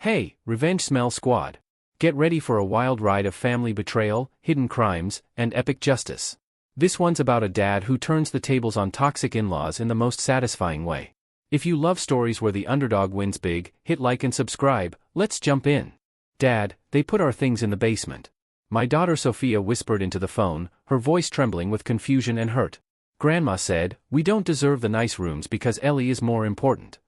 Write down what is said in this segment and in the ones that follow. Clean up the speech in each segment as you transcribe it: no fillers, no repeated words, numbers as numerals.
Hey, Revenge Smell Squad! Get ready for a wild ride of family betrayal, hidden crimes, and epic justice. This one's about a dad who turns the tables on toxic in-laws in the most satisfying way. If you love stories where the underdog wins big, hit like and subscribe. Let's jump in. Dad, they put our things in the basement. My daughter Sophia whispered into the phone, her voice trembling with confusion and hurt. Grandma said, "We don't deserve the nice rooms because Ellie is more important."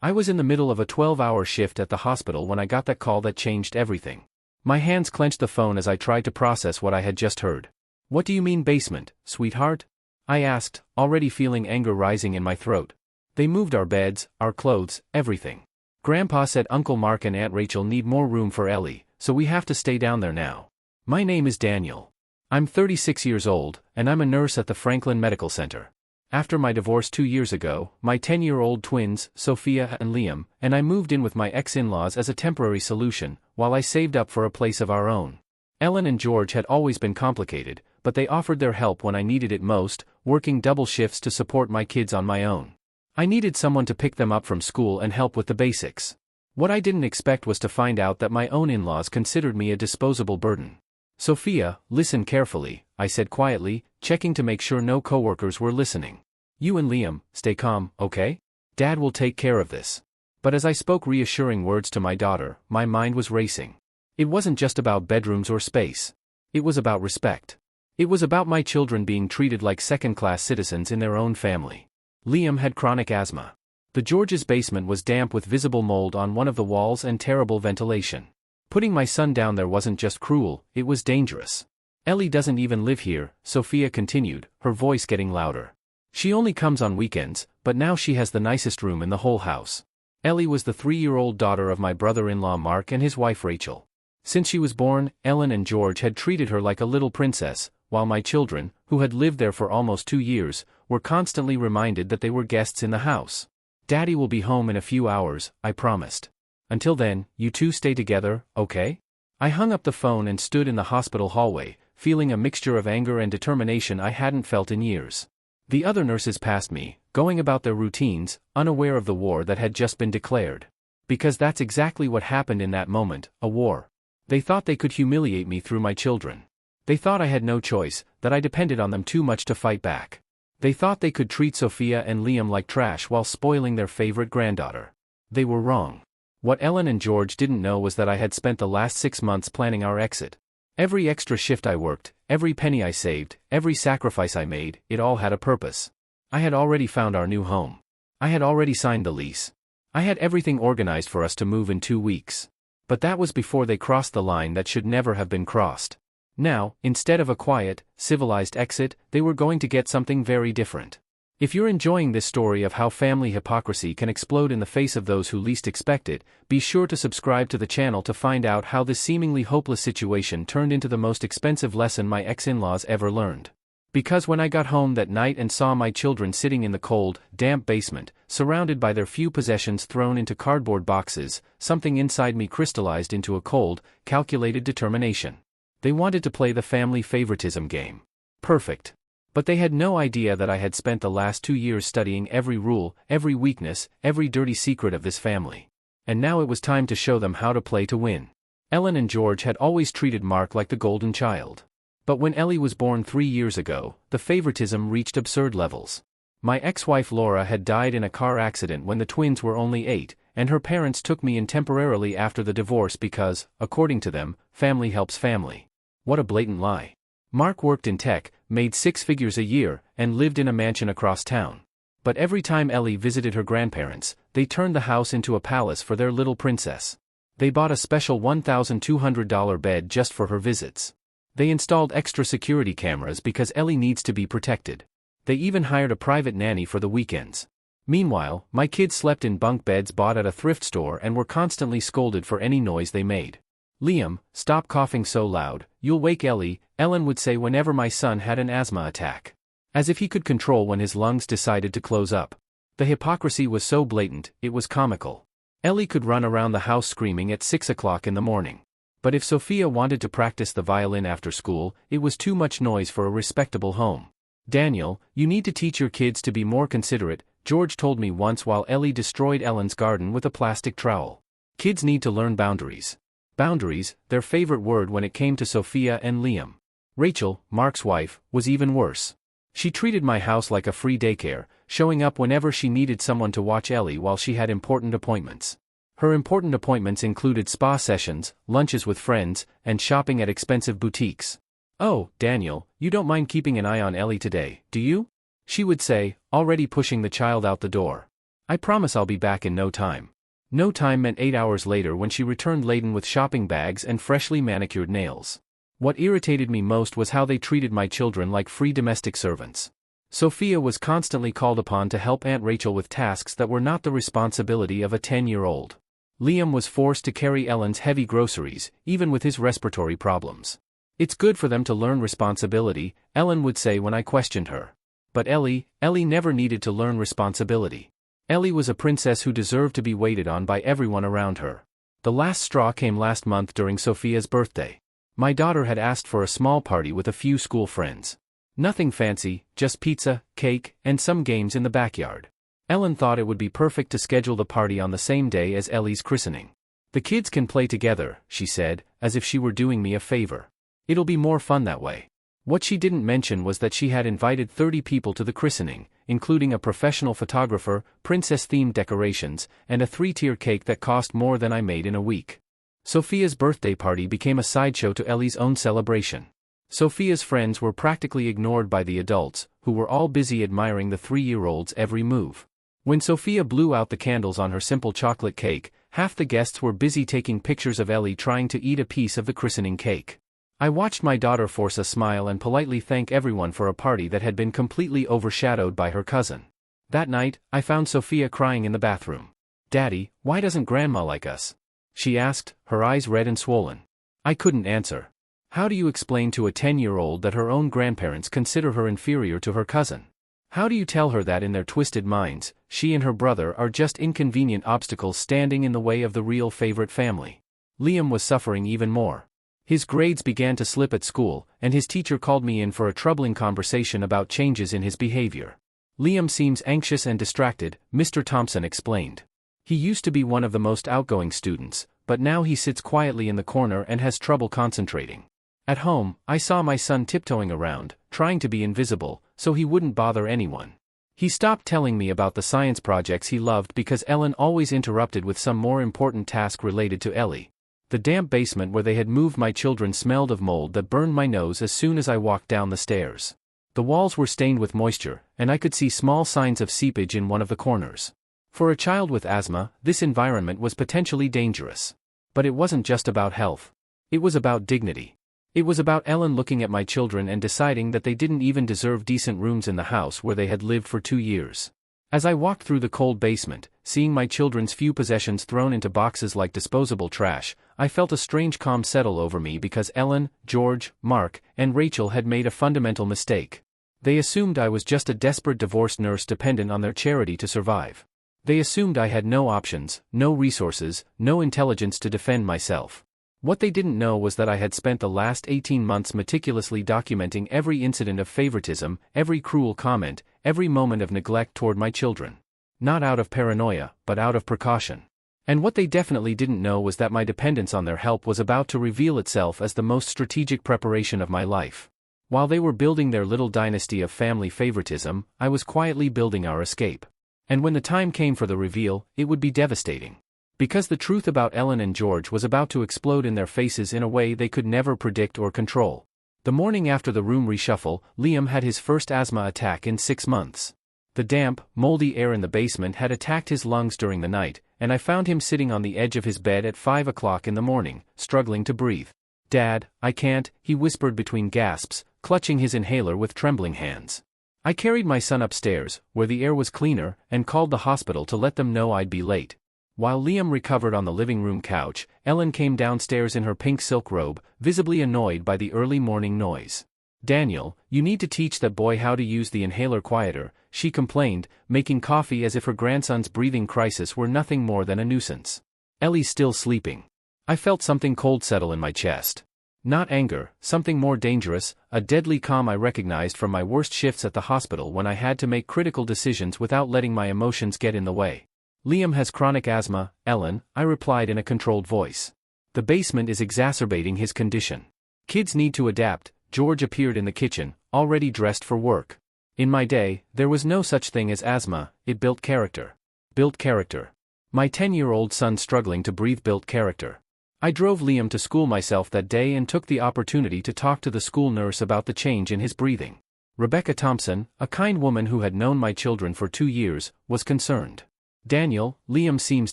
I was in the middle of a 12-hour shift at the hospital when I got that call that changed everything. My hands clenched the phone as I tried to process what I had just heard. "What do you mean basement, sweetheart?" I asked, already feeling anger rising in my throat. "They moved our beds, our clothes, everything. Grandpa said Uncle Mark and Aunt Rachel need more room for Ellie, so we have to stay down there now." My name is Daniel. I'm 36 years old, and I'm a nurse at the Franklin Medical Center. After my divorce 2 years ago, my 10-year-old twins, Sophia and Liam, and I moved in with my ex-in-laws as a temporary solution, while I saved up for a place of our own. Ellen and George had always been complicated, but they offered their help when I needed it most, working double shifts to support my kids on my own. I needed someone to pick them up from school and help with the basics. What I didn't expect was to find out that my own in-laws considered me a disposable burden. "Sophia, listen carefully," I said quietly, checking to make sure no coworkers were listening. "You and Liam, stay calm, okay? Dad will take care of this." But as I spoke reassuring words to my daughter, my mind was racing. It wasn't just about bedrooms or space. It was about respect. It was about my children being treated like second-class citizens in their own family. Liam had chronic asthma. The George's basement was damp with visible mold on one of the walls and terrible ventilation. Putting my son down there wasn't just cruel, it was dangerous. "Ellie doesn't even live here," Sophia continued, her voice getting louder. "She only comes on weekends, but now she has the nicest room in the whole house." Ellie was the 3-year-old daughter of my brother-in-law Mark and his wife Rachel. Since she was born, Ellen and George had treated her like a little princess, while my children, who had lived there for almost 2 years, were constantly reminded that they were guests in the house. "Daddy will be home in a few hours," I promised. "Until then, you two stay together, okay?" I hung up the phone and stood in the hospital hallway, feeling a mixture of anger and determination I hadn't felt in years. The other nurses passed me, going about their routines, unaware of the war that had just been declared. Because that's exactly what happened in that moment, a war. They thought they could humiliate me through my children. They thought I had no choice, that I depended on them too much to fight back. They thought they could treat Sophia and Liam like trash while spoiling their favorite granddaughter. They were wrong. What Ellen and George didn't know was that I had spent the last 6 months planning our exit. Every extra shift I worked, every penny I saved, every sacrifice I made, it all had a purpose. I had already found our new home. I had already signed the lease. I had everything organized for us to move in 2 weeks. But that was before they crossed the line that should never have been crossed. Now, instead of a quiet, civilized exit, they were going to get something very different. If you're enjoying this story of how family hypocrisy can explode in the face of those who least expect it, be sure to subscribe to the channel to find out how this seemingly hopeless situation turned into the most expensive lesson my ex-in-laws ever learned. Because when I got home that night and saw my children sitting in the cold, damp basement, surrounded by their few possessions thrown into cardboard boxes, something inside me crystallized into a cold, calculated determination. They wanted to play the family favoritism game. Perfect. But they had no idea that I had spent the last 2 years studying every rule, every weakness, every dirty secret of this family. And now it was time to show them how to play to win. Ellen and George had always treated Mark like the golden child. But when Ellie was born 3 years ago, the favoritism reached absurd levels. My ex-wife Laura had died in a car accident when the twins were only 8, and her parents took me in temporarily after the divorce because, according to them, family helps family. What a blatant lie. Mark worked in tech, made 6 figures a year, and lived in a mansion across town. But every time Ellie visited her grandparents, they turned the house into a palace for their little princess. They bought a special $1,200 bed just for her visits. They installed extra security cameras because Ellie needs to be protected. They even hired a private nanny for the weekends. Meanwhile, my kids slept in bunk beds bought at a thrift store and were constantly scolded for any noise they made. "Liam, stop coughing so loud, you'll wake Ellie," Ellen would say whenever my son had an asthma attack. As if he could control when his lungs decided to close up. The hypocrisy was so blatant, it was comical. Ellie could run around the house screaming at 6 o'clock in the morning. But if Sophia wanted to practice the violin after school, it was too much noise for a respectable home. "Daniel, you need to teach your kids to be more considerate," George told me once while Ellie destroyed Ellen's garden with a plastic trowel. Kids need to learn boundaries. Boundaries, their favorite word when it came to Sophia and Liam. Rachel, Mark's wife, was even worse. She treated my house like a free daycare, showing up whenever she needed someone to watch Ellie while she had important appointments. Her important appointments included spa sessions, lunches with friends, and shopping at expensive boutiques. "Oh, Daniel, you don't mind keeping an eye on Ellie today, do you?" she would say, already pushing the child out the door. "I promise I'll be back in no time." No time meant 8 hours later when she returned laden with shopping bags and freshly manicured nails. What irritated me most was how they treated my children like free domestic servants. Sophia was constantly called upon to help Aunt Rachel with tasks that were not the responsibility of a 10-year-old. Liam was forced to carry Ellen's heavy groceries, even with his respiratory problems. "It's good for them to learn responsibility," Ellen would say when I questioned her. But Ellie never needed to learn responsibility. Ellie was a princess who deserved to be waited on by everyone around her. The last straw came last month during Sophia's birthday. My daughter had asked for a small party with a few school friends. Nothing fancy, just pizza, cake, and some games in the backyard. Ellen thought it would be perfect to schedule the party on the same day as Ellie's christening. "The kids can play together," she said, as if she were doing me a favor. "It'll be more fun that way." What she didn't mention was that she had invited 30 people to the christening, including a professional photographer, princess-themed decorations, and a 3-tier cake that cost more than I made in a week. Sophia's birthday party became a sideshow to Ellie's own celebration. Sophia's friends were practically ignored by the adults, who were all busy admiring the 3-year-old's every move. When Sophia blew out the candles on her simple chocolate cake, half the guests were busy taking pictures of Ellie trying to eat a piece of the christening cake. I watched my daughter force a smile and politely thank everyone for a party that had been completely overshadowed by her cousin. That night, I found Sophia crying in the bathroom. "Daddy, why doesn't Grandma like us?" she asked, her eyes red and swollen. I couldn't answer. How do you explain to a 10-year-old that her own grandparents consider her inferior to her cousin? How do you tell her that in their twisted minds, she and her brother are just inconvenient obstacles standing in the way of the real favorite family? Liam was suffering even more. His grades began to slip at school, and his teacher called me in for a troubling conversation about changes in his behavior. "Liam seems anxious and distracted," Mr. Thompson explained. "He used to be one of the most outgoing students, but now he sits quietly in the corner and has trouble concentrating. At home, I saw my son tiptoeing around, trying to be invisible, so he wouldn't bother anyone. He stopped telling me about the science projects he loved because Ellen always interrupted with some more important task related to Ellie. The damp basement where they had moved my children smelled of mold that burned my nose as soon as I walked down the stairs. The walls were stained with moisture, and I could see small signs of seepage in one of the corners. For a child with asthma, this environment was potentially dangerous. But it wasn't just about health. It was about dignity. It was about Ellen looking at my children and deciding that they didn't even deserve decent rooms in the house where they had lived for 2 years. As I walked through the cold basement, seeing my children's few possessions thrown into boxes like disposable trash, I felt a strange calm settle over me because Ellen, George, Mark, and Rachel had made a fundamental mistake. They assumed I was just a desperate divorced nurse dependent on their charity to survive. They assumed I had no options, no resources, no intelligence to defend myself. What they didn't know was that I had spent the last 18 months meticulously documenting every incident of favoritism, every cruel comment, every moment of neglect toward my children. Not out of paranoia, but out of precaution. And what they definitely didn't know was that my dependence on their help was about to reveal itself as the most strategic preparation of my life. While they were building their little dynasty of family favoritism, I was quietly building our escape. And when the time came for the reveal, it would be devastating. Because the truth about Ellen and George was about to explode in their faces in a way they could never predict or control. The morning after the room reshuffle, Liam had his first asthma attack in 6 months. The damp, moldy air in the basement had attacked his lungs during the night, and I found him sitting on the edge of his bed at 5 o'clock in the morning, struggling to breathe. "Dad, I can't," he whispered between gasps, clutching his inhaler with trembling hands. I carried my son upstairs, where the air was cleaner, and called the hospital to let them know I'd be late. While Liam recovered on the living room couch, Ellen came downstairs in her pink silk robe, visibly annoyed by the early morning noise. "Daniel, you need to teach that boy how to use the inhaler quieter," she complained, making coffee as if her grandson's breathing crisis were nothing more than a nuisance. "Ellie's still sleeping." I felt something cold settle in my chest. Not anger, something more dangerous, a deadly calm I recognized from my worst shifts at the hospital when I had to make critical decisions without letting my emotions get in the way. Liam has chronic asthma, Ellen, I replied in a controlled voice. The basement is exacerbating his condition. Kids need to adapt. George appeared in the kitchen, already dressed for work. In my day, there was no such thing as asthma, it built character. Built character. My 10-year-old son struggling to breathe built character. I drove Liam to school myself that day and took the opportunity to talk to the school nurse about the change in his breathing. Rebecca Thompson, a kind woman who had known my children for 2 years, was concerned. Daniel, Liam seems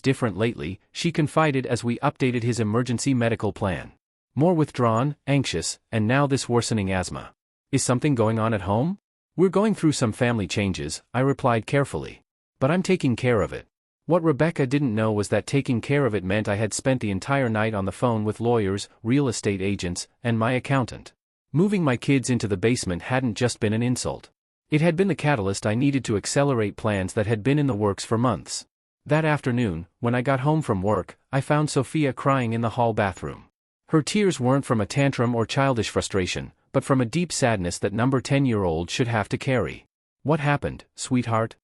different lately, she confided as we updated his emergency medical plan. More withdrawn, anxious, and now this worsening asthma. Is something going on at home? We're going through some family changes, I replied carefully. But I'm taking care of it. What Rebecca didn't know was that taking care of it meant I had spent the entire night on the phone with lawyers, real estate agents, and my accountant. Moving my kids into the basement hadn't just been an insult. It had been the catalyst I needed to accelerate plans that had been in the works for months. That afternoon, when I got home from work, I found Sophia crying in the hall bathroom. Her tears weren't from a tantrum or childish frustration, but from a deep sadness that number 10-year-old should have to carry. What happened, sweetheart?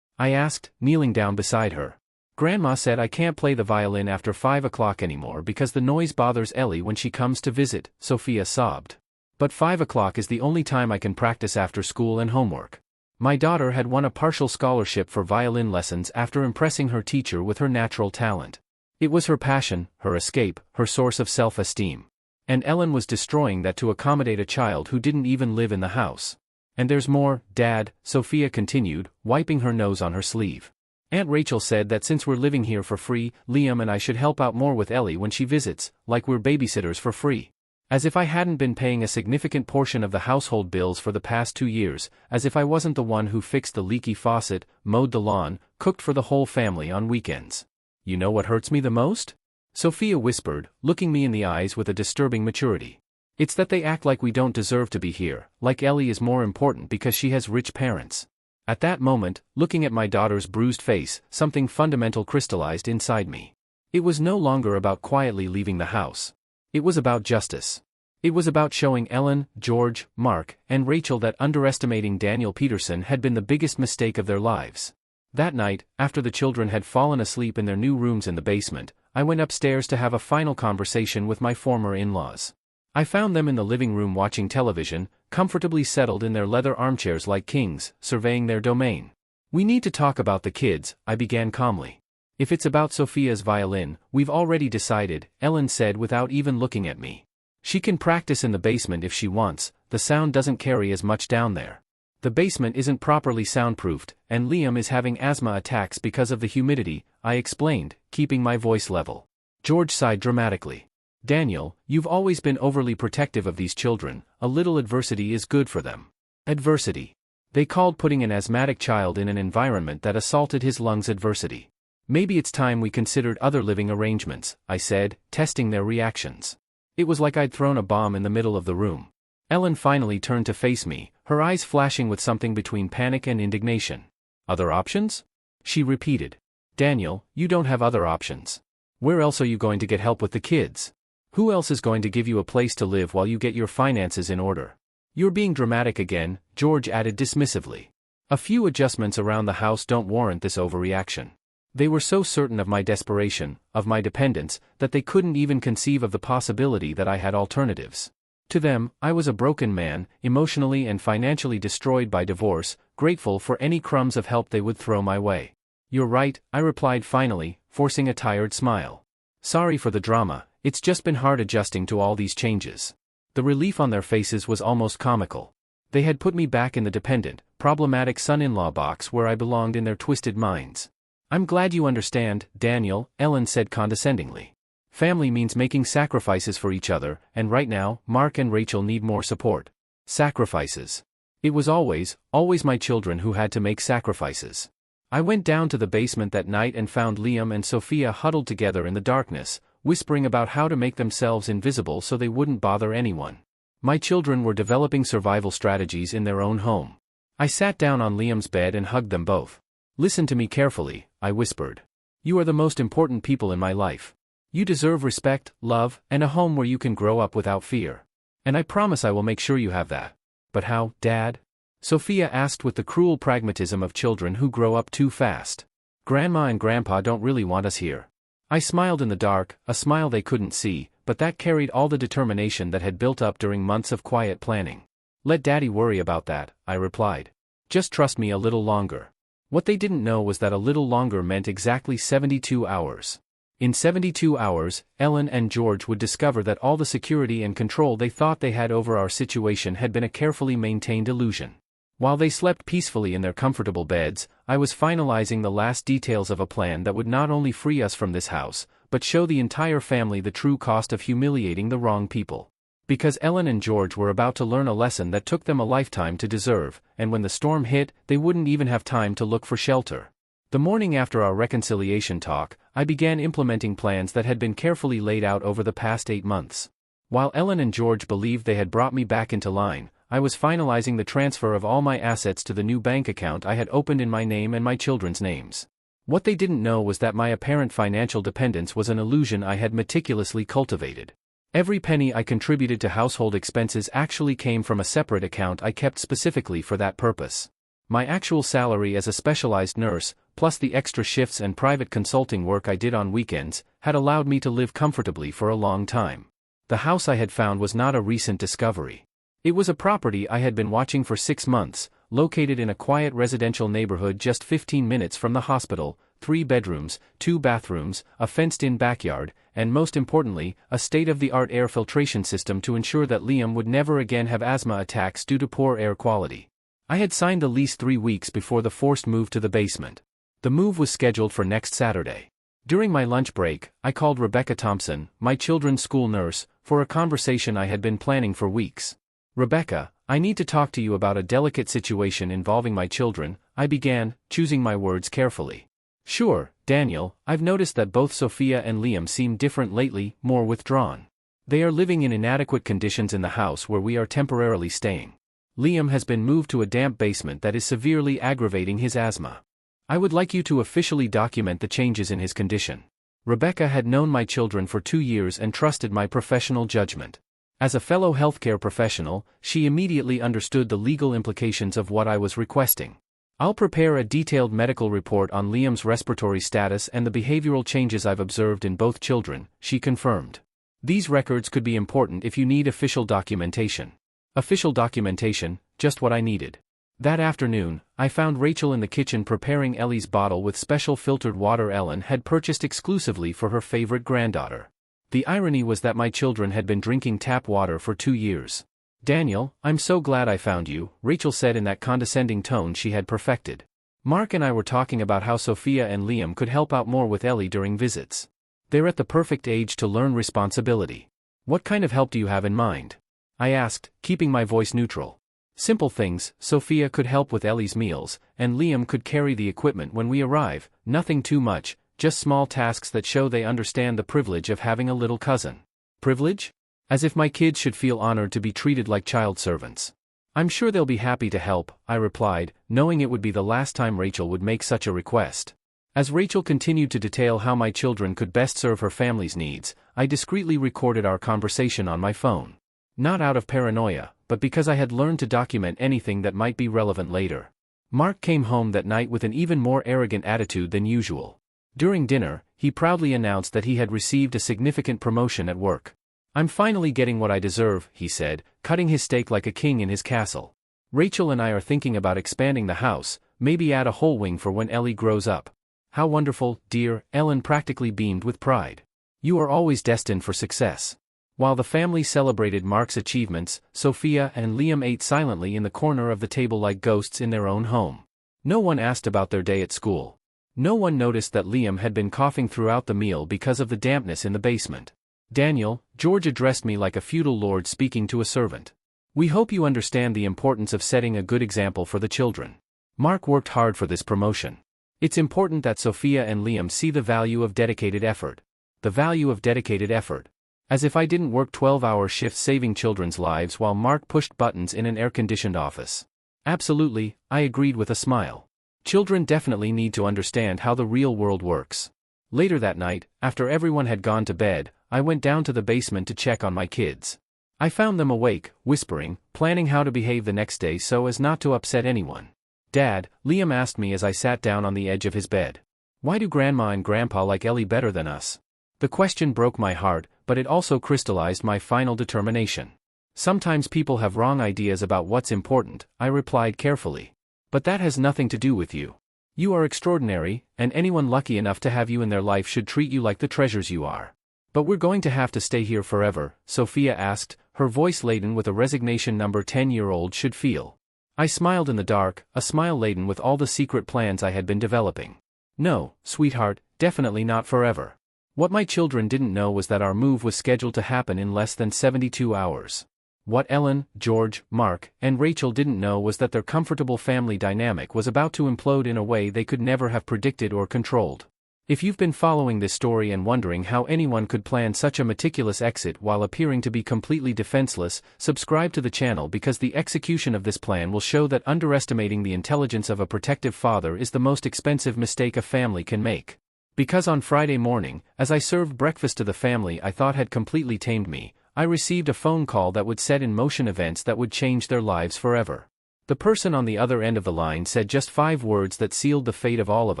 I asked, kneeling down beside her. Grandma said I can't play the violin after 5 o'clock anymore because the noise bothers Ellie when she comes to visit, Sophia sobbed. But 5 o'clock is the only time I can practice after school and homework. My daughter had won a partial scholarship for violin lessons after impressing her teacher with her natural talent. It was her passion, her escape, her source of self-esteem. And Ellen was destroying that to accommodate a child who didn't even live in the house. And there's more, Dad, Sophia continued, wiping her nose on her sleeve. Aunt Rachel said that since we're living here for free, Liam and I should help out more with Ellie when she visits, like we're babysitters for free. As if I hadn't been paying a significant portion of the household bills for the past 2 years, as if I wasn't the one who fixed the leaky faucet, mowed the lawn, cooked for the whole family on weekends. You know what hurts me the most? Sophia whispered, looking me in the eyes with a disturbing maturity. It's that they act like we don't deserve to be here, like Ellie is more important because she has rich parents. At that moment, looking at my daughter's bruised face, something fundamental crystallized inside me. It was no longer about quietly leaving the house. It was about justice. It was about showing Ellen, George, Mark, and Rachel that underestimating Daniel Peterson had been the biggest mistake of their lives. That night, after the children had fallen asleep in their new rooms in the basement, I went upstairs to have a final conversation with my former in-laws. I found them in the living room watching television, comfortably settled in their leather armchairs like kings, surveying their domain. We need to talk about the kids, I began calmly. If it's about Sophia's violin, we've already decided, Ellen said without even looking at me. She can practice in the basement if she wants, the sound doesn't carry as much down there. The basement isn't properly soundproofed, and Liam is having asthma attacks because of the humidity, I explained, keeping my voice level. George sighed dramatically. Daniel, you've always been overly protective of these children, a little adversity is good for them. Adversity. They called putting an asthmatic child in an environment that assaulted his lungs adversity. Maybe it's time we considered other living arrangements, I said, testing their reactions. It was like I'd thrown a bomb in the middle of the room. Ellen finally turned to face me, her eyes flashing with something between panic and indignation. Other options? She repeated. Daniel, you don't have other options. Where else are you going to get help with the kids? Who else is going to give you a place to live while you get your finances in order? You're being dramatic again, George added dismissively. A few adjustments around the house don't warrant this overreaction. They were so certain of my desperation, of my dependence, that they couldn't even conceive of the possibility that I had alternatives. To them, I was a broken man, emotionally and financially destroyed by divorce, grateful for any crumbs of help they would throw my way. You're right, I replied finally, forcing a tired smile. Sorry for the drama, it's just been hard adjusting to all these changes. The relief on their faces was almost comical. They had put me back in the dependent, problematic son-in-law box where I belonged in their twisted minds. I'm glad you understand, Daniel, Ellen said condescendingly. Family means making sacrifices for each other, and right now, Mark and Rachel need more support. Sacrifices. It was always my children who had to make sacrifices. I went down to the basement that night and found Liam and Sophia huddled together in the darkness, whispering about how to make themselves invisible so they wouldn't bother anyone. My children were developing survival strategies in their own home. I sat down on Liam's bed and hugged them both. Listen to me carefully, I whispered. You are the most important people in my life. You deserve respect, love, and a home where you can grow up without fear. And I promise I will make sure you have that. But how, Dad? Sophia asked with the cruel pragmatism of children who grow up too fast. Grandma and Grandpa don't really want us here. I smiled in the dark, a smile they couldn't see, but that carried all the determination that had built up during months of quiet planning. Let Daddy worry about that, I replied. Just trust me a little longer. What they didn't know was that a little longer meant exactly 72 hours. In 72 hours, Ellen and George would discover that all the security and control they thought they had over our situation had been a carefully maintained illusion. While they slept peacefully in their comfortable beds, I was finalizing the last details of a plan that would not only free us from this house, but show the entire family the true cost of humiliating the wrong people. Because Ellen and George were about to learn a lesson that took them a lifetime to deserve, and when the storm hit, they wouldn't even have time to look for shelter. The morning after our reconciliation talk, I began implementing plans that had been carefully laid out over the past 8 months. While Ellen and George believed they had brought me back into line, I was finalizing the transfer of all my assets to the new bank account I had opened in my name and my children's names. What they didn't know was that my apparent financial dependence was an illusion I had meticulously cultivated. Every penny I contributed to household expenses actually came from a separate account I kept specifically for that purpose. My actual salary as a specialized nurse, plus the extra shifts and private consulting work I did on weekends, had allowed me to live comfortably for a long time. The house I had found was not a recent discovery. It was a property I had been watching for 6 months, located in a quiet residential neighborhood just 15 minutes from the hospital, 3 bedrooms, 2 bathrooms, a fenced-in backyard, and most importantly, a state-of-the-art air filtration system to ensure that Liam would never again have asthma attacks due to poor air quality. I had signed the lease 3 weeks before the forced move to the basement. The move was scheduled for next Saturday. During my lunch break, I called Rebecca Thompson, my children's school nurse, for a conversation I had been planning for weeks. Rebecca, I need to talk to you about a delicate situation involving my children, I began, choosing my words carefully. Sure, Daniel, I've noticed that both Sophia and Liam seem different lately, more withdrawn. They are living in inadequate conditions in the house where we are temporarily staying. Liam has been moved to a damp basement that is severely aggravating his asthma. I would like you to officially document the changes in his condition. Rebecca had known my children for 2 years and trusted my professional judgment. As a fellow healthcare professional, she immediately understood the legal implications of what I was requesting. I'll prepare a detailed medical report on Liam's respiratory status and the behavioral changes I've observed in both children, she confirmed. These records could be important if you need official documentation. Official documentation, just what I needed. That afternoon, I found Rachel in the kitchen preparing Ellie's bottle with special filtered water Ellen had purchased exclusively for her favorite granddaughter. The irony was that my children had been drinking tap water for 2 years. Daniel, I'm so glad I found you, Rachel said in that condescending tone she had perfected. Mark and I were talking about how Sophia and Liam could help out more with Ellie during visits. They're at the perfect age to learn responsibility. What kind of help do you have in mind? I asked, keeping my voice neutral. Simple things, Sophia could help with Ellie's meals, and Liam could carry the equipment when we arrive, nothing too much. Just small tasks that show they understand the privilege of having a little cousin. Privilege? As if my kids should feel honored to be treated like child servants. I'm sure they'll be happy to help, I replied, knowing it would be the last time Rachel would make such a request. As Rachel continued to detail how my children could best serve her family's needs, I discreetly recorded our conversation on my phone. Not out of paranoia, but because I had learned to document anything that might be relevant later. Mark came home that night with an even more arrogant attitude than usual. During dinner, he proudly announced that he had received a significant promotion at work. I'm finally getting what I deserve, he said, cutting his steak like a king in his castle. Rachel and I are thinking about expanding the house, maybe add a whole wing for when Ellie grows up. How wonderful, dear, Ellen practically beamed with pride. You are always destined for success. While the family celebrated Mark's achievements, Sophia and Liam ate silently in the corner of the table like ghosts in their own home. No one asked about their day at school. No one noticed that Liam had been coughing throughout the meal because of the dampness in the basement. Daniel, George addressed me like a feudal lord speaking to a servant. We hope you understand the importance of setting a good example for the children. Mark worked hard for this promotion. It's important that Sophia and Liam see the value of dedicated effort. The value of dedicated effort. As if I didn't work 12-hour shifts saving children's lives while Mark pushed buttons in an air-conditioned office. Absolutely, I agreed with a smile. Children definitely need to understand how the real world works. Later that night, after everyone had gone to bed, I went down to the basement to check on my kids. I found them awake, whispering, planning how to behave the next day so as not to upset anyone. Dad, Liam asked me as I sat down on the edge of his bed. Why do Grandma and Grandpa like Ellie better than us? The question broke my heart, but it also crystallized my final determination. Sometimes people have wrong ideas about what's important, I replied carefully. But that has nothing to do with you. You are extraordinary, and anyone lucky enough to have you in their life should treat you like the treasures you are. But we're going to have to stay here forever, Sophia asked, her voice laden with a resignation number 10-year-old should feel. I smiled in the dark, a smile laden with all the secret plans I had been developing. No, sweetheart, definitely not forever. What my children didn't know was that our move was scheduled to happen in less than 72 hours. What Ellen, George, Mark, and Rachel didn't know was that their comfortable family dynamic was about to implode in a way they could never have predicted or controlled. If you've been following this story and wondering how anyone could plan such a meticulous exit while appearing to be completely defenseless, subscribe to the channel because the execution of this plan will show that underestimating the intelligence of a protective father is the most expensive mistake a family can make. Because on Friday morning, as I served breakfast to the family I thought had completely tamed me, I received a phone call that would set in motion events that would change their lives forever. The person on the other end of the line said just 5 words that sealed the fate of all of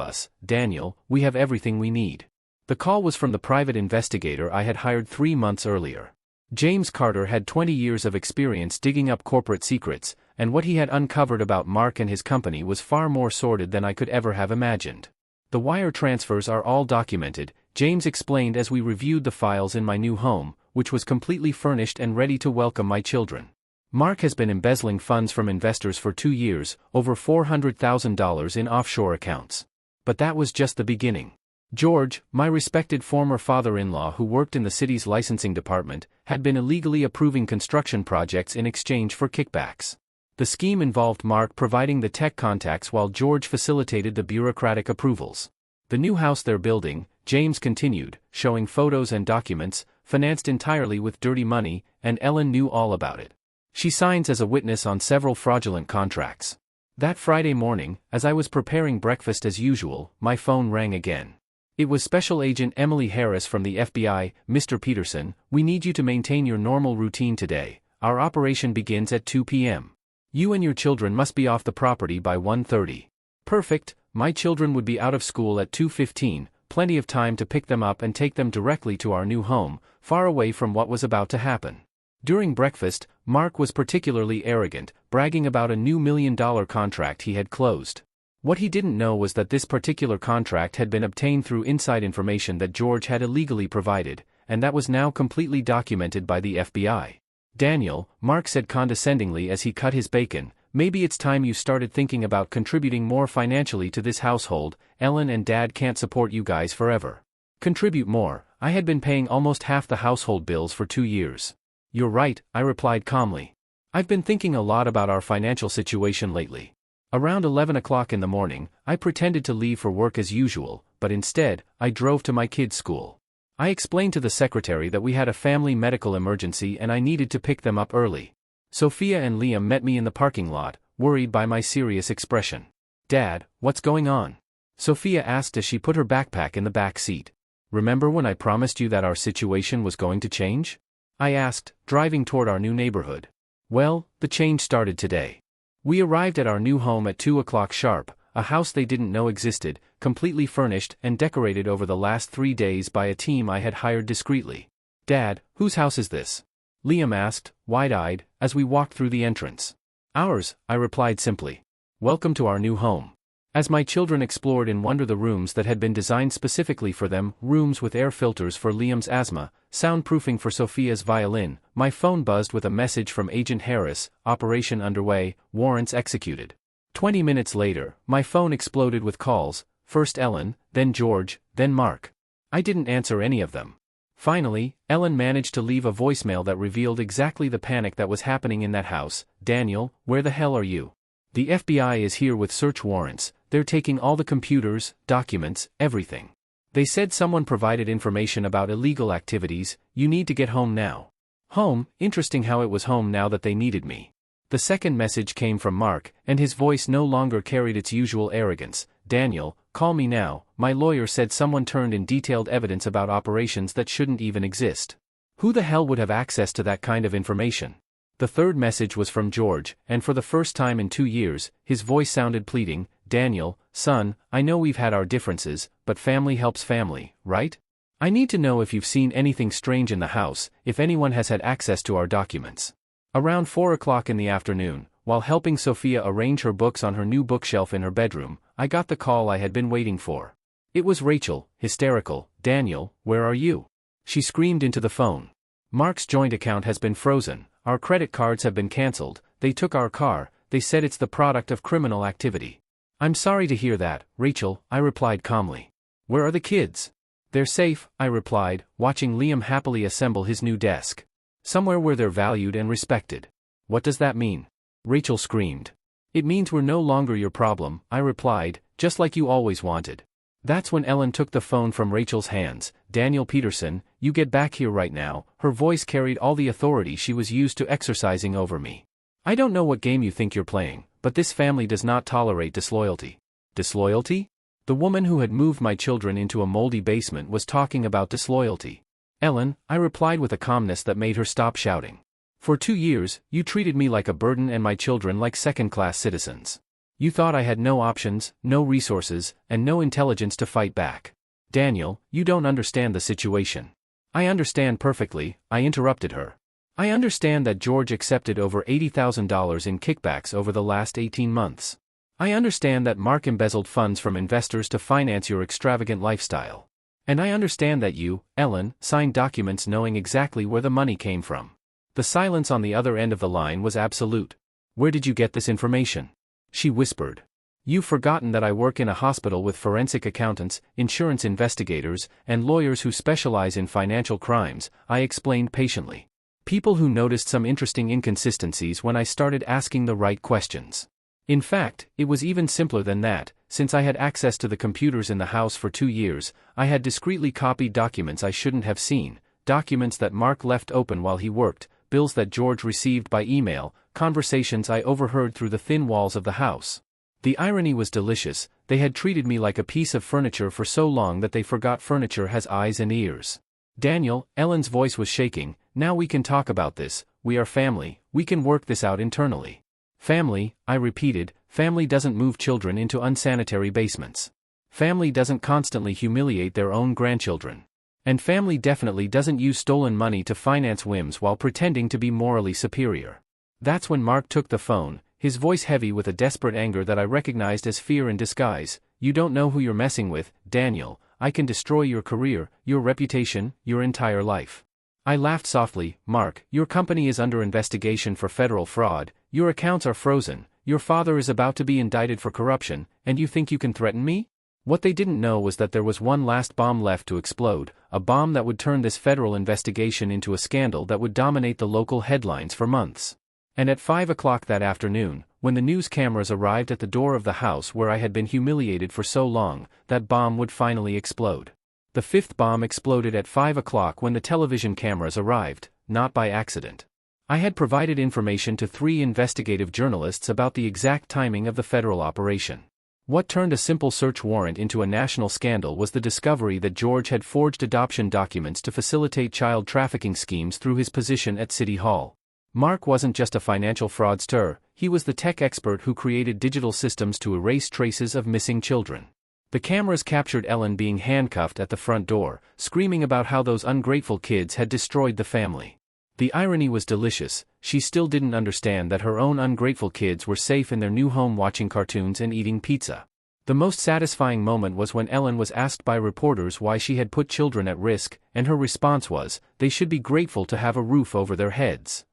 us: Daniel, we have everything we need. The call was from the private investigator I had hired 3 months earlier. James Carter had 20 years of experience digging up corporate secrets, and what he had uncovered about Mark and his company was far more sordid than I could ever have imagined. The wire transfers are all documented, James explained as we reviewed the files in my new home, which was completely furnished and ready to welcome my children. Mark has been embezzling funds from investors for 2 years, over $400,000 in offshore accounts. But that was just the beginning. George, my respected former father-in-law who worked in the city's licensing department, had been illegally approving construction projects in exchange for kickbacks. The scheme involved Mark providing the tech contacts while George facilitated the bureaucratic approvals. The new house they're building, James continued, showing photos and documents, financed entirely with dirty money, and Ellen knew all about it. She signs as a witness on several fraudulent contracts. That Friday morning, as I was preparing breakfast as usual, my phone rang again. It was Special Agent Emily Harris from the FBI. Mr. Peterson, we need you to maintain your normal routine today. Our operation begins at 2 p.m. You and your children must be off the property by 1:30. Perfect, my children would be out of school at 2:15, plenty of time to pick them up and take them directly to our new home, far away from what was about to happen. During breakfast, Mark was particularly arrogant, bragging about a new $1 million contract he had closed. What he didn't know was that this particular contract had been obtained through inside information that George had illegally provided, and that was now completely documented by the FBI. Daniel, Mark said condescendingly as he cut his bacon, maybe it's time you started thinking about contributing more financially to this household. Ellen and Dad can't support you guys forever. Contribute more. I had been paying almost half the household bills for 2 years. You're right, I replied calmly. I've been thinking a lot about our financial situation lately. Around 11 o'clock in the morning, I pretended to leave for work as usual, but instead, I drove to my kids' school. I explained to the secretary that we had a family medical emergency and I needed to pick them up early. Sophia and Liam met me in the parking lot, worried by my serious expression. Dad, what's going on? Sophia asked as she put her backpack in the back seat. Remember when I promised you that our situation was going to change? I asked, driving toward our new neighborhood. Well, the change started today. We arrived at our new home at 2 o'clock sharp, a house they didn't know existed, completely furnished and decorated over the last 3 days by a team I had hired discreetly. Dad, whose house is this? Liam asked, wide-eyed, as we walked through the entrance. Ours, I replied simply. Welcome to our new home. As my children explored in wonder the rooms that had been designed specifically for them, rooms with air filters for Liam's asthma, soundproofing for Sophia's violin, my phone buzzed with a message from Agent Harris, operation underway, warrants executed. 20 minutes later, my phone exploded with calls, first Ellen, then George, then Mark. I didn't answer any of them. Finally, Ellen managed to leave a voicemail that revealed exactly the panic that was happening in that house. Daniel, where the hell are you? The FBI is here with search warrants. They're taking all the computers, documents, everything. They said someone provided information about illegal activities. You need to get home now. Home? Interesting how it was home now that they needed me. The second message came from Mark, and his voice no longer carried its usual arrogance. Daniel, call me now. My lawyer said someone turned in detailed evidence about operations that shouldn't even exist. Who the hell would have access to that kind of information? The third message was from George, and for the first time in 2 years, his voice sounded pleading. Daniel, son, I know we've had our differences, but family helps family, right? I need to know if you've seen anything strange in the house, if anyone has had access to our documents. Around 4 o'clock in the afternoon, while helping Sophia arrange her books on her new bookshelf in her bedroom, I got the call I had been waiting for. It was Rachel, hysterical. Daniel, where are you? She screamed into the phone. Mark's joint account has been frozen, our credit cards have been cancelled, they took our car, they said it's the product of criminal activity. I'm sorry to hear that, Rachel, I replied calmly. Where are the kids? They're safe, I replied, watching Liam happily assemble his new desk. Somewhere where they're valued and respected. What does that mean? Rachel screamed. It means we're no longer your problem, I replied, just like you always wanted. That's when Ellen took the phone from Rachel's hands. Daniel Peterson, you get back here right now. Her voice carried all the authority she was used to exercising over me. I don't know what game you think you're playing, but this family does not tolerate disloyalty. Disloyalty? The woman who had moved my children into a moldy basement was talking about disloyalty. Ellen, I replied with a calmness that made her stop shouting. For 2 years, you treated me like a burden and my children like second-class citizens. You thought I had no options, no resources, and no intelligence to fight back. Daniel, you don't understand the situation. I understand perfectly, I interrupted her. I understand that George accepted over $80,000 in kickbacks over the last 18 months. I understand that Mark embezzled funds from investors to finance your extravagant lifestyle. And I understand that you, Ellen, signed documents knowing exactly where the money came from. The silence on the other end of the line was absolute. Where did you get this information? She whispered. You've forgotten that I work in a hospital with forensic accountants, insurance investigators, and lawyers who specialize in financial crimes, I explained patiently. People who noticed some interesting inconsistencies when I started asking the right questions. In fact, it was even simpler than that. Since I had access to the computers in the house for 2 years, I had discreetly copied documents I shouldn't have seen, documents that Mark left open while he worked, bills that George received by email, conversations I overheard through the thin walls of the house. The irony was delicious. They had treated me like a piece of furniture for so long that they forgot furniture has eyes and ears. Daniel, Ellen's voice was shaking, now we can talk about this, we are family, we can work this out internally. Family, I repeated, family doesn't move children into unsanitary basements. Family doesn't constantly humiliate their own grandchildren. And family definitely doesn't use stolen money to finance whims while pretending to be morally superior. That's when Mark took the phone, his voice heavy with a desperate anger that I recognized as fear in disguise. You don't know who you're messing with, Daniel. I can destroy your career, your reputation, your entire life. I laughed softly. Mark, your company is under investigation for federal fraud, your accounts are frozen, your father is about to be indicted for corruption, and you think you can threaten me? What they didn't know was that there was one last bomb left to explode, a bomb that would turn this federal investigation into a scandal that would dominate the local headlines for months. And at 5 o'clock that afternoon, when the news cameras arrived at the door of the house where I had been humiliated for so long, that bomb would finally explode. The 5th bomb exploded at 5 o'clock when the television cameras arrived, not by accident. I had provided information to 3 investigative journalists about the exact timing of the federal operation. What turned a simple search warrant into a national scandal was the discovery that George had forged adoption documents to facilitate child trafficking schemes through his position at City Hall. Mark wasn't just a financial fraudster, he was the tech expert who created digital systems to erase traces of missing children. The cameras captured Ellen being handcuffed at the front door, screaming about how those ungrateful kids had destroyed the family. The irony was delicious. She still didn't understand that her own ungrateful kids were safe in their new home watching cartoons and eating pizza. The most satisfying moment was when Ellen was asked by reporters why she had put children at risk, and her response was, they should be grateful to have a roof over their heads.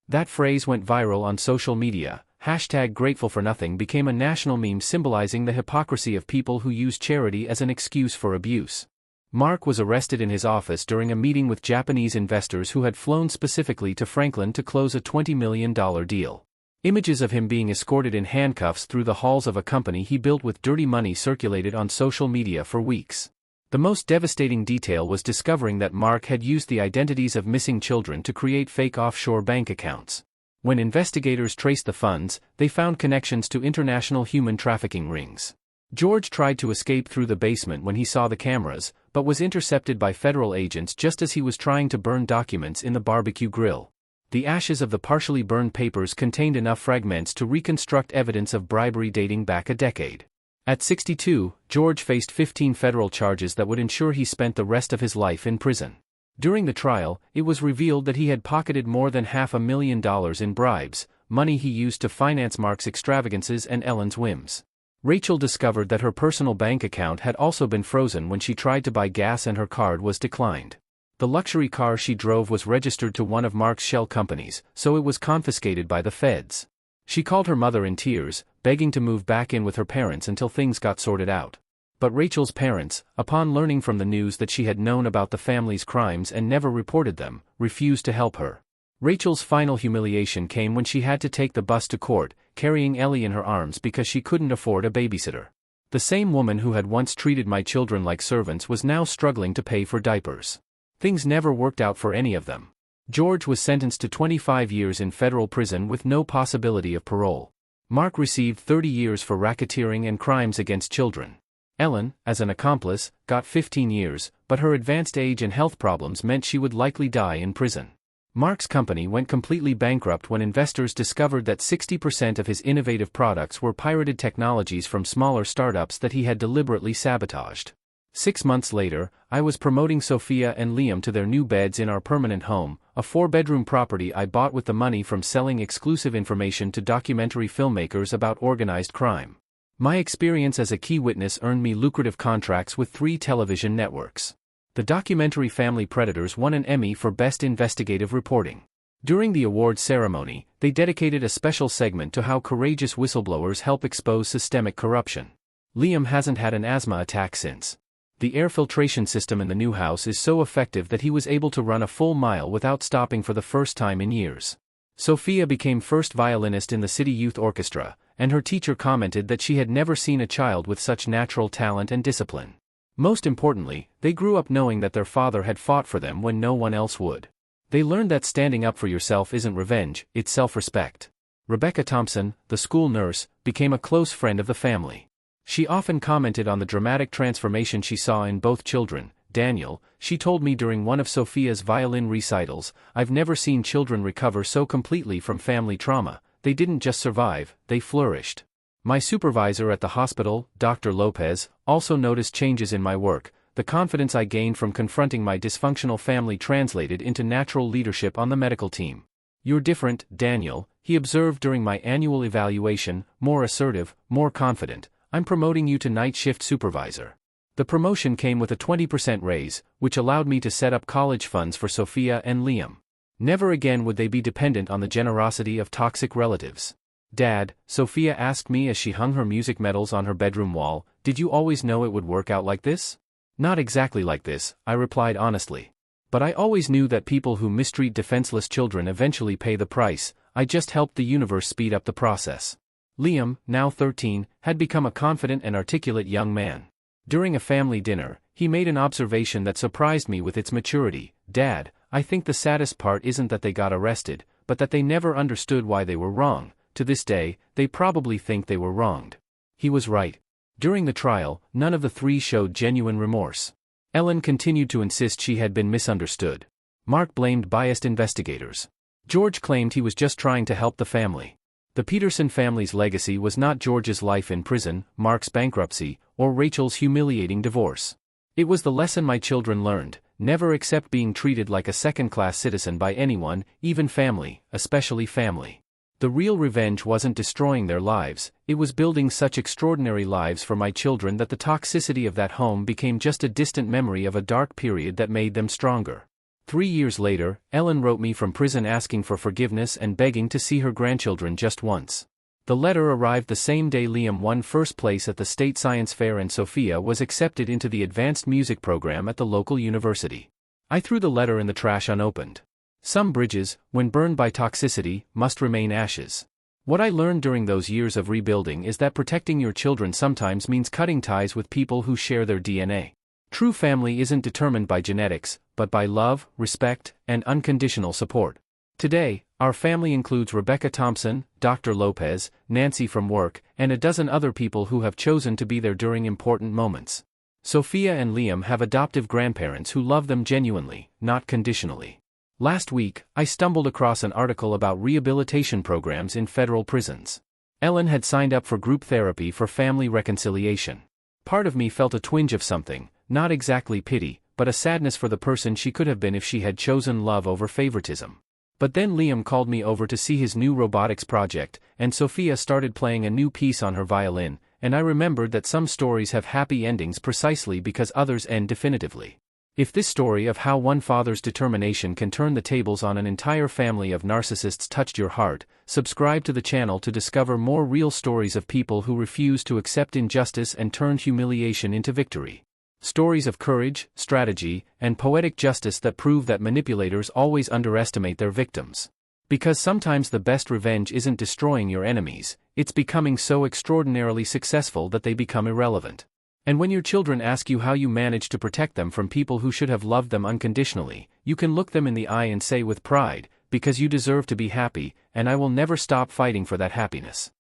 That phrase went viral on social media. #GratefulForNothing became a national meme symbolizing the hypocrisy of people who use charity as an excuse for abuse. Mark was arrested in his office during a meeting with Japanese investors who had flown specifically to Franklin to close a $20 million deal. Images of him being escorted in handcuffs through the halls of a company he built with dirty money circulated on social media for weeks. The most devastating detail was discovering that Mark had used the identities of missing children to create fake offshore bank accounts. When investigators traced the funds, they found connections to international human trafficking rings. George tried to escape through the basement when he saw the cameras, but was intercepted by federal agents just as he was trying to burn documents in the barbecue grill. The ashes of the partially burned papers contained enough fragments to reconstruct evidence of bribery dating back a decade. At 62, George faced 15 federal charges that would ensure he spent the rest of his life in prison. During the trial, it was revealed that he had pocketed more than $500,000 in bribes, money he used to finance Mark's extravagances and Ellen's whims. Rachel discovered that her personal bank account had also been frozen when she tried to buy gas and her card was declined. The luxury car she drove was registered to one of Mark's shell companies, so it was confiscated by the feds. She called her mother in tears, begging to move back in with her parents until things got sorted out. But Rachel's parents, upon learning from the news that she had known about the family's crimes and never reported them, refused to help her. Rachel's final humiliation came when she had to take the bus to court, carrying Ellie in her arms because she couldn't afford a babysitter. The same woman who had once treated my children like servants was now struggling to pay for diapers. Things never worked out for any of them. George was sentenced to 25 years in federal prison with no possibility of parole. Mark received 30 years for racketeering and crimes against children. Ellen, as an accomplice, got 15 years, but her advanced age and health problems meant she would likely die in prison. Mark's company went completely bankrupt when investors discovered that 60% of his innovative products were pirated technologies from smaller startups that he had deliberately sabotaged. 6 months later, I was promoting Sophia and Liam to their new beds in our permanent home, a 4-bedroom property I bought with the money from selling exclusive information to documentary filmmakers about organized crime. My experience as a key witness earned me lucrative contracts with 3 television networks. The documentary Family Predators won an Emmy for Best Investigative Reporting. During the awards ceremony, they dedicated a special segment to how courageous whistleblowers help expose systemic corruption. Liam hasn't had an asthma attack since. The air filtration system in the new house is so effective that he was able to run a full mile without stopping for the first time in years. Sophia became first violinist in the City Youth Orchestra, and her teacher commented that she had never seen a child with such natural talent and discipline. Most importantly, they grew up knowing that their father had fought for them when no one else would. They learned that standing up for yourself isn't revenge, it's self-respect. Rebecca Thompson, the school nurse, became a close friend of the family. She often commented on the dramatic transformation she saw in both children. Daniel, she told me during one of Sophia's violin recitals, "I've never seen children recover so completely from family trauma. They didn't just survive, they flourished." My supervisor at the hospital, Dr. Lopez, also noticed changes in my work. The confidence I gained from confronting my dysfunctional family translated into natural leadership on the medical team. "You're different, Daniel," he observed during my annual evaluation, "more assertive, more confident. I'm promoting you to night shift supervisor." The promotion came with a 20% raise, which allowed me to set up college funds for Sophia and Liam. Never again would they be dependent on the generosity of toxic relatives. "Dad," Sophia asked me as she hung her music medals on her bedroom wall, "did you always know it would work out like this?" "Not exactly like this," I replied honestly. "But I always knew that people who mistreat defenseless children eventually pay the price. I just helped the universe speed up the process." Liam, now 13, had become a confident and articulate young man. During a family dinner, he made an observation that surprised me with its maturity. "Dad, I think the saddest part isn't that they got arrested, but that they never understood why they were wrong. To this day, they probably think they were wronged." He was right. During the trial, none of the 3 showed genuine remorse. Ellen continued to insist she had been misunderstood. Mark blamed biased investigators. George claimed he was just trying to help the family. The Peterson family's legacy was not George's life in prison, Mark's bankruptcy, or Rachel's humiliating divorce. It was the lesson my children learned: never accept being treated like a second-class citizen by anyone, even family, especially family. The real revenge wasn't destroying their lives, it was building such extraordinary lives for my children that the toxicity of that home became just a distant memory of a dark period that made them stronger. 3 years later, Ellen wrote me from prison asking for forgiveness and begging to see her grandchildren just once. The letter arrived the same day Liam won first place at the state science fair and Sophia was accepted into the advanced music program at the local university. I threw the letter in the trash unopened. Some bridges, when burned by toxicity, must remain ashes. What I learned during those years of rebuilding is that protecting your children sometimes means cutting ties with people who share their DNA. True family isn't determined by genetics, but by love, respect, and unconditional support. Today, our family includes Rebecca Thompson, Dr. Lopez, Nancy from work, and a dozen other people who have chosen to be there during important moments. Sophia and Liam have adoptive grandparents who love them genuinely, not conditionally. Last week, I stumbled across an article about rehabilitation programs in federal prisons. Ellen had signed up for group therapy for family reconciliation. Part of me felt a twinge of something, not exactly pity, but a sadness for the person she could have been if she had chosen love over favoritism. But then Liam called me over to see his new robotics project, and Sophia started playing a new piece on her violin, and I remembered that some stories have happy endings precisely because others end definitively. If this story of how one father's determination can turn the tables on an entire family of narcissists touched your heart, subscribe to the channel to discover more real stories of people who refuse to accept injustice and turned humiliation into victory. Stories of courage, strategy, and poetic justice that prove that manipulators always underestimate their victims. Because sometimes the best revenge isn't destroying your enemies, it's becoming so extraordinarily successful that they become irrelevant. And when your children ask you how you manage to protect them from people who should have loved them unconditionally, you can look them in the eye and say with pride, because you deserve to be happy, and I will never stop fighting for that happiness.